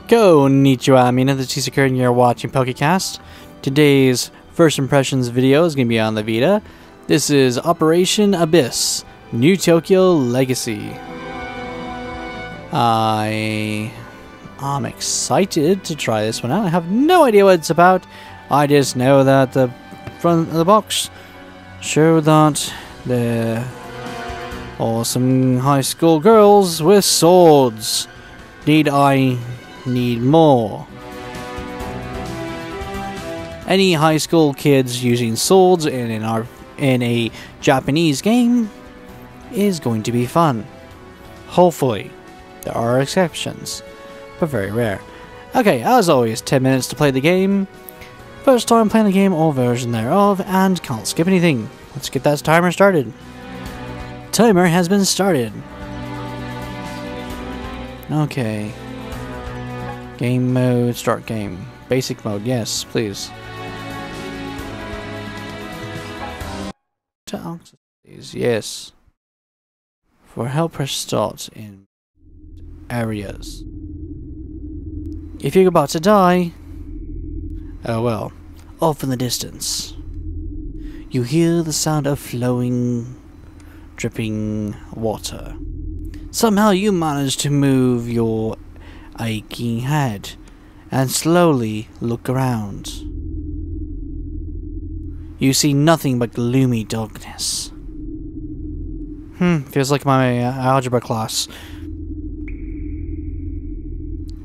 Konnichiwa, Mina, this is Sakura and you're watching Pokecast. Today's first impressions video is going to be on the Vita. This is Operation Abyss, New Tokyo Legacy. I'm excited to try this one out. I have no idea what it's about. I just know that the front of the box show that they're awesome high school girls with swords. Need I need more? Any high school kids using swords in a Japanese game is going to be fun. Hopefully. There are exceptions, but very rare. Okay, as always, 10 minutes to play the game. First time playing the game or version thereof, and can't skip anything. Let's get that timer started. Timer has been started. Okay. Game mode, start game. Basic mode, yes, please. Yes. For help, press start in areas. If you're about to die, oh well, off in the distance, you hear the sound of flowing, dripping water. Somehow you manage to move your aching head and slowly look around. You see nothing but gloomy darkness. Feels like my algebra class.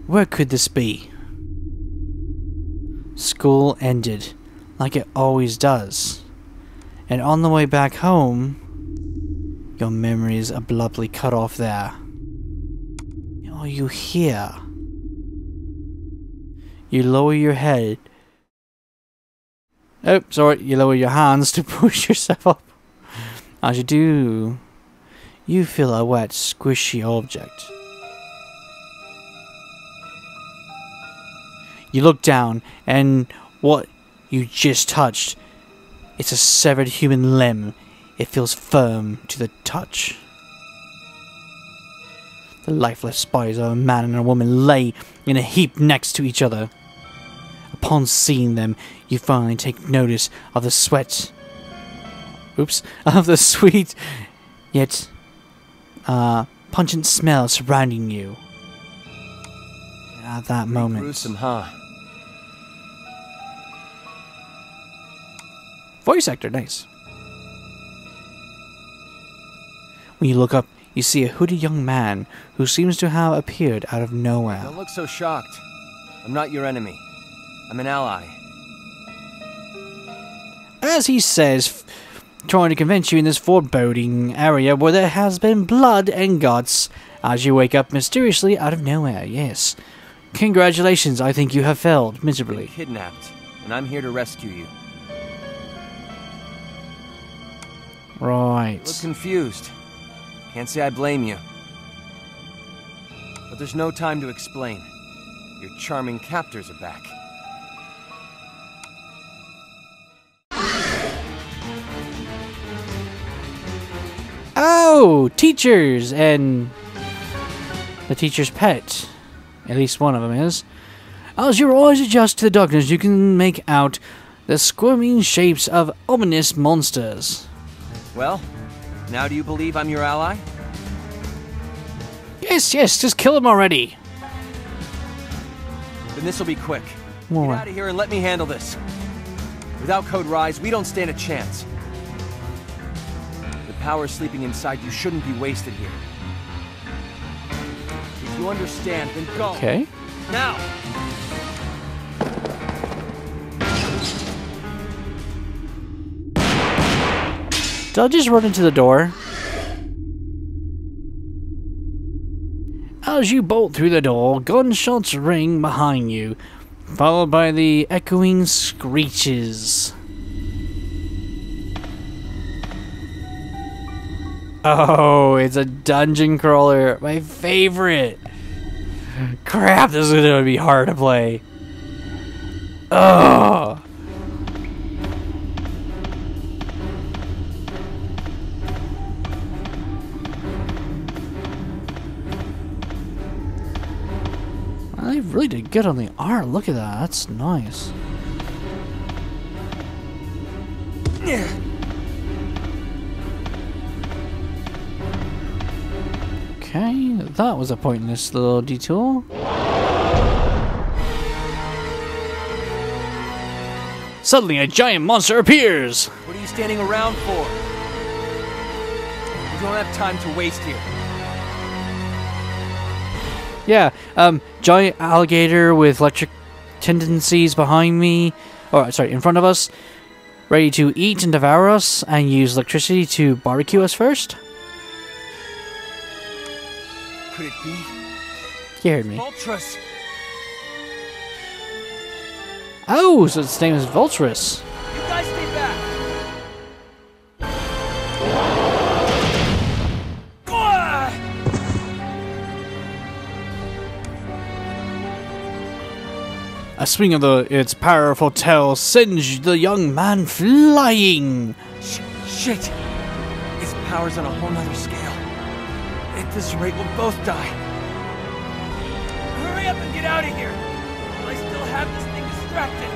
Where could this be? School ended, like it always does. And on the way back home, your memories abruptly cut off there. All you hear. You lower your head. Oh, sorry, you lower your hands to push yourself up. As you do, you feel a wet, squishy object. You look down, and what you just touched, it's a severed human limb. It feels firm to the touch. The lifeless bodies of a man and a woman lay in a heap next to each other. Upon seeing them, you finally take notice of the sweat. Of the sweet, yet pungent smell surrounding you. At that moment, gruesome, huh? Voice actor, nice. When you look up, you see a hooded young man who seems to have appeared out of nowhere. Don't look so shocked. I'm not your enemy. I'm an ally. As he says, trying to convince you in this foreboding area where there has been blood and guts, as you wake up mysteriously out of nowhere, yes. Congratulations, I think you have failed miserably. You've been kidnapped, and I'm here to rescue you. Right. You look confused. Can't say I blame you. But there's no time to explain. Your charming captors are back. Oh, teachers and the teacher's pet. At least one of them is. As your eyes adjust to the darkness, you can make out the squirming shapes of ominous monsters. Well, now do you believe I'm your ally? Yes, just kill him already. Then this'll be quick. More. Get out of here and let me handle this. Without Code Rise, we don't stand a chance. The power sleeping inside you shouldn't be wasted here. If you understand, then go. Okay. Now! Did I just run into the door? As you bolt through the door, gunshots ring behind you, followed by the echoing screeches. Oh, it's a dungeon crawler. My favorite. Crap, this is gonna be hard to play. Ugh. they really did good on the art. Look at that. That's nice. Okay, that was a pointless little detour. Suddenly, a giant monster appears! What are you standing around for? We don't have time to waste here. Yeah, giant alligator with electric tendencies behind me, or sorry, in front of us, ready to eat and devour us and use electricity to barbecue us first. Could it be? You heard me. Ultras! Oh, so its name is Vulturus. You guys stay back! A swing of its powerful tail sends the young man flying. Shit! Its power's on a whole nother scale. At this rate, we'll both die. Hurry up and get out of here! While I still have this thing distracted.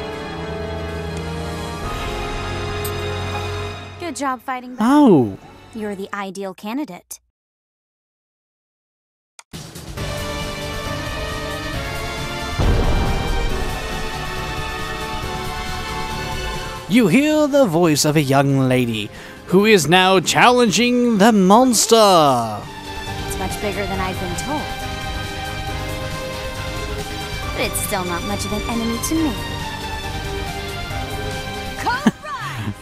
Good job fighting back. Oh. You're the ideal candidate. You hear the voice of a young lady who is now challenging the monster. It's much bigger than I've been told. But it's still not much of an enemy to me.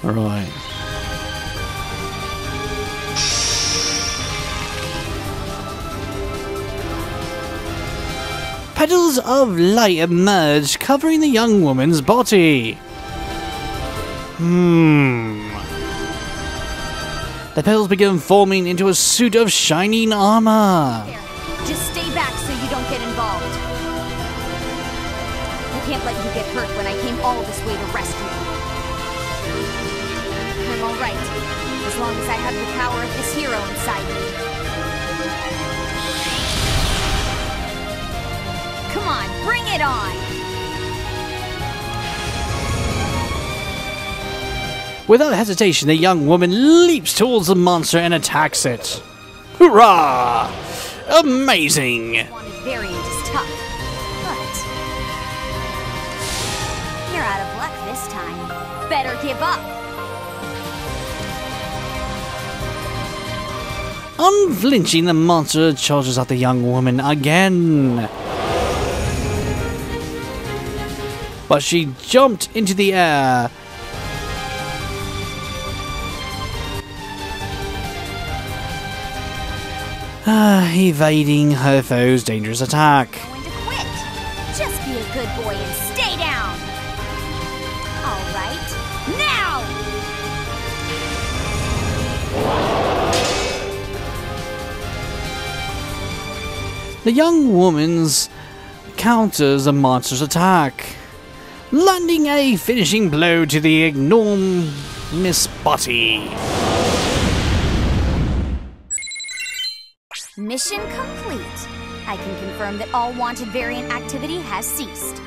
Right. Petals of light emerge, covering the young woman's body. The petals begin forming into a suit of shining armor. There. Just stay back so you don't get involved. I can't let you get hurt when I came all this way to rescue you. I'm alright, as long as I have the power of this hero inside me. Come on, bring it on! Without hesitation, the young woman leaps towards the monster and attacks it. Hurrah! Amazing! Wanted variant is tough, but you're out of luck this time. Better give up. Unflinching, the monster charges at the young woman again. But she jumped into the air. Evading her foe's dangerous attack. Going to quit. Just be a good boy and stay down. All right, now! The young woman's counters the monster's attack, landing a finishing blow to the enormous body. Mission complete. I can confirm that all wanted variant activity has ceased.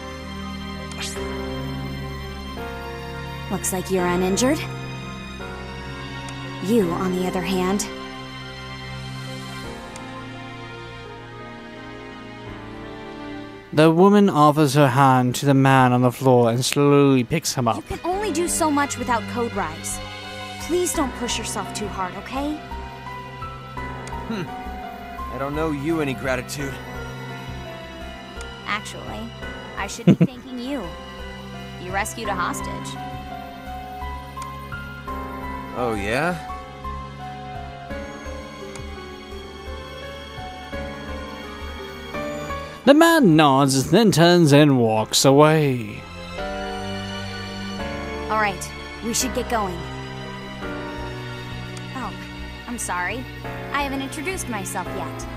Looks like you're uninjured. You, on the other hand... The woman offers her hand to the man on the floor and slowly picks him up. You can only do so much without Code Rise. Please don't push yourself too hard, okay? I don't owe you any gratitude. Actually, I should be thanking you. You rescued a hostage. Oh, yeah? The man nods and then turns and walks away. Alright, we should get going. Oh, I'm sorry. I haven't introduced myself yet.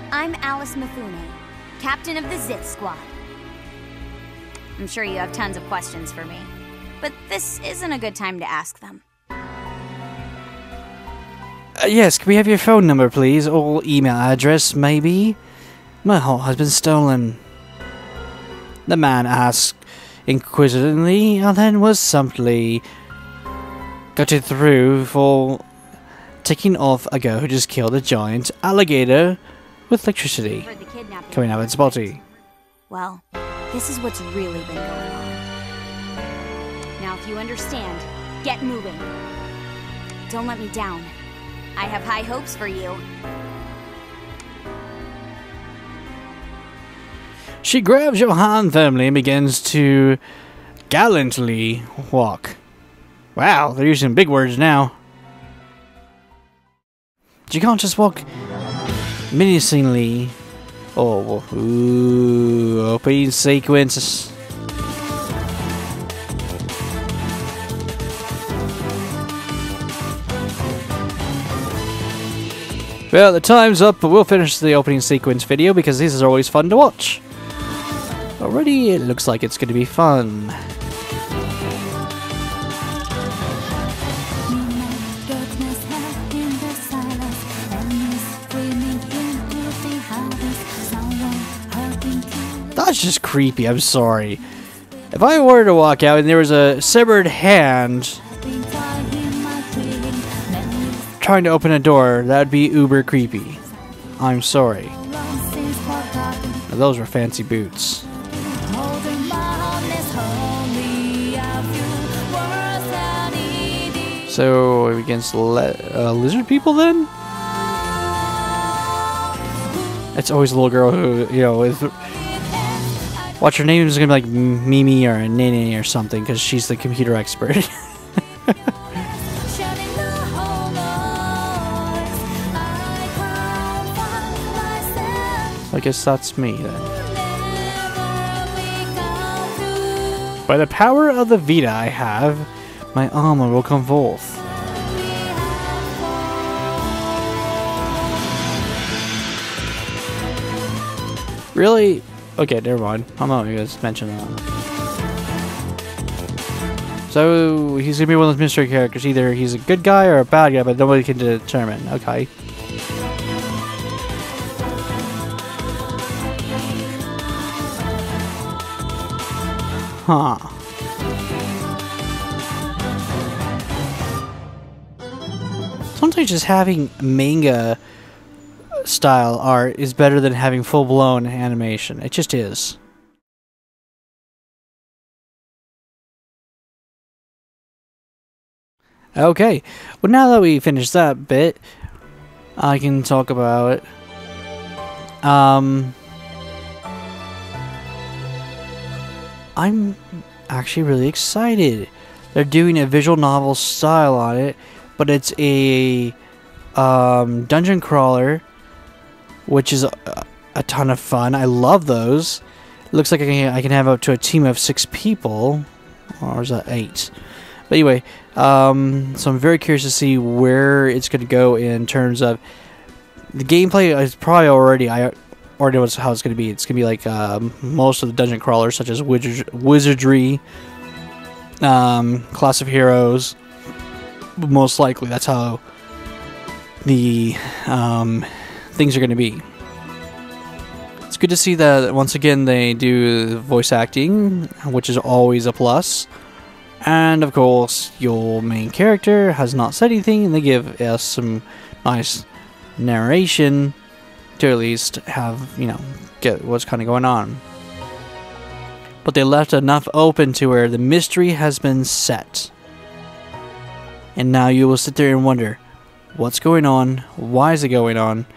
I'm Alice Mifune, captain of the Zith Squad. I'm sure you have tons of questions for me, but this isn't a good time to ask them. Yes, can we have your phone number, please? Or email address, maybe? My heart has been stolen. The man asked inquisitively and then was simply gutted through for taking off a girl who just killed a giant alligator with electricity coming out of its body. Well, this is what's really been going on. Now, if you understand, get moving. Don't let me down. I have high hopes for you. She grabs your hand firmly and begins to gallantly walk. Wow, they're using big words now. You can't just walk menacingly. Oh, ooh, opening sequence. Well, the time's up, but we'll finish the opening sequence video because these are always fun to watch. Already, it looks like it's going to be fun. That's just creepy, I'm sorry. If I were to walk out and there was a severed hand trying to open a door, that would be uber creepy. I'm sorry. Those were fancy boots. So, against lizard people then? It's always a little girl who, you know, is... Watch, her name is going to be like Mimi or Nene or something, because she's the computer expert. I guess that's me then. By the power of the Vita I have, my armor will come forth. Really? Okay, never mind. I'm not going to mention that. So, he's going to be one of those mystery characters. Either he's a good guy or a bad guy, but nobody can determine. Okay. Huh. Sometimes just having manga style art is better than having full-blown animation. It just is. Okay, well now that we finished that bit, I can talk about I'm actually really excited. They're doing a visual novel style on it, but it's a dungeon crawler, which is a ton of fun. I love those. It looks like I can have up to a team of 6 people, or is that 8? But anyway, so I'm very curious to see where it's going to go in terms of the gameplay. Is probably I already know how it's going to be. It's going to be like most of the dungeon crawlers, such as wizardry, class of heroes. Most likely, that's how the things are going to be. It's good to see that once again they do voice acting, which is always a plus. And of course, your main character has not said anything, and they give us some nice narration to at least have, you know, get what's kind of going on. But they left enough open to where the mystery has been set. And now you will sit there and wonder, what's going on, why is it going on,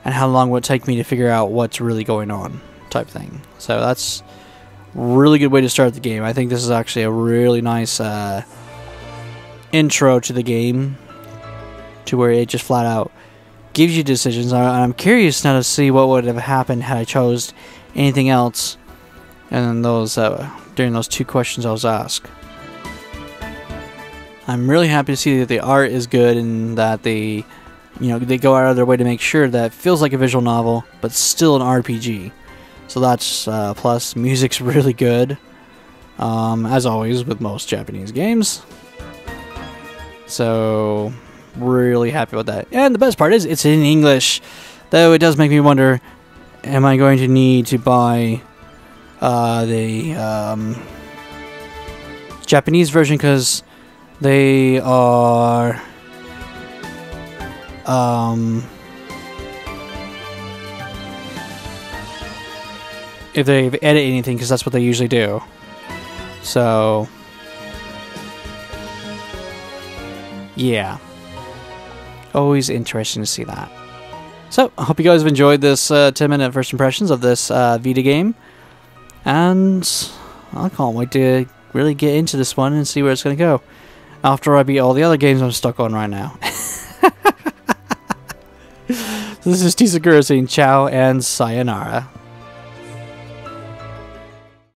and how long will it take me to figure out what's really going on, type thing. So that's a really good way to start the game. I think this is actually a really nice intro to the game, to where it just flat out gives you decisions. I'm curious now to see what would have happened had I chose anything else and those during those 2 questions I was asked. I'm really happy to see that the art is good and that they go out of their way to make sure that it feels like a visual novel, but still an RPG. So that's plus. Music's really good, as always with most Japanese games. So really happy with that. And the best part is it's in English, though it does make me wonder am I going to need to buy the Japanese version, because they are if they edit anything, because that's what they usually do. So yeah, always interesting to see that. So I hope you guys have enjoyed this 10-minute first impressions of this Vita game, and I can't wait to really get into this one and see where it's going to go after I beat all the other games I'm stuck on right now. So this is T Sakura saying ciao and sayonara.